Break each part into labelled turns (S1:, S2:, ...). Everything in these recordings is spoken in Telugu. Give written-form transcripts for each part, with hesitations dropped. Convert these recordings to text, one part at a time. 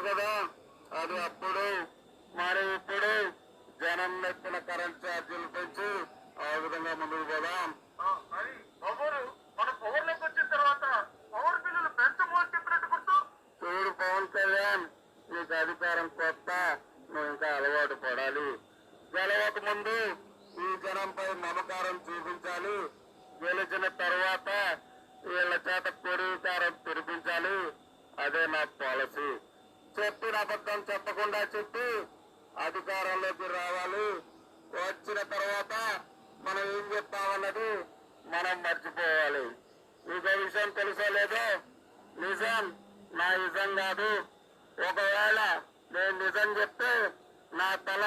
S1: కదా, అది అప్పుడు. మరి ఇప్పుడు జనం నెత్తిన కరెంట్ ఛార్జీలు పెంచి ఆ విధంగా ముందుకు పోదాం.
S2: మరి మన పవర్లోకి వచ్చిన తర్వాత పవర్ బిల్లులు పెంచమని చెప్పినట్టు గుర్తు.
S1: చూడు పవన్ కళ్యాణ్, నీకు అధికారం కొత్త, నువ్వు ఇంకా అలవాటు పడాలి. గెలవక ముందు ఈ జనంపై మమకారం చూపించాలి. గెలిచిన తర్వాత వీళ్ళ చేత కొరికారం తెరిపించాలి. అదే నా పాలసీ. చెప్పిన అబద్ధం చెప్పకుండా చెప్పి అధికారంలోకి రావాలి. వచ్చిన తర్వాత మనం ఏం చెప్తామన్నది మనం మర్చిపోవాలి. ఇక విషయం తెలుసో లేదో, నిజం నా నిజం కాదు. ఒకవేళ నేను నిజం చెప్తే నా తల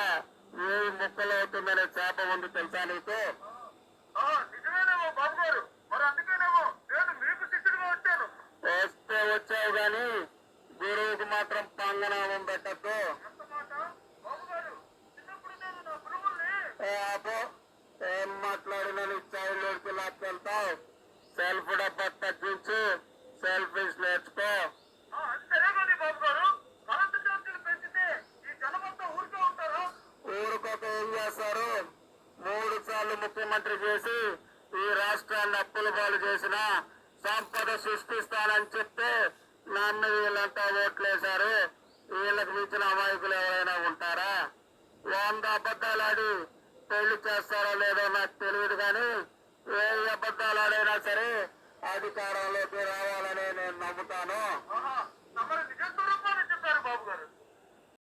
S1: ఏ ముక్కలు అవుతుందనే చేప ఉంది తెలుసా నీకు?
S2: నిజమేనేమో బాబు గారు. మరి అందుకేనేమో నేను మీకు శిష్యుడిగా వచ్చాను.
S1: వస్తే వచ్చావు గాని గురువుకు మాత్రం పంగనామం పెట్టద్దు. ఏం మాట్లాడినా నీ చైల్డ్కి లాక్కెళ్తావు. సెల్ఫ్ డబ్బా తగ్గించు, సెల్ఫీస్ నేర్చుకో. ఊరుకోక ఏం చేస్తారు? 3 సార్లు ముఖ్యమంత్రి చేసి ఈ రాష్ట్రాన్ని అప్పుల పాలు చేసిన సంపద సృష్టిస్తానని చెప్తే నన్ను వీళ్ళంతా ఓట్లేశారు. వీళ్ళకి మించిన అమాయకులు ఎవరైనా ఉంటారా? 100 అబద్ధాలాడి పెళ్లి చేస్తారో లేదో నాకు తెలియదు, కానీ ఏ అబద్ధాలాడైనా సరే అధికారంలోకి రావాలని నేను నమ్ముతాను.
S2: నిజ స్వరూపాన్ని చెప్పారు బాబు గారు.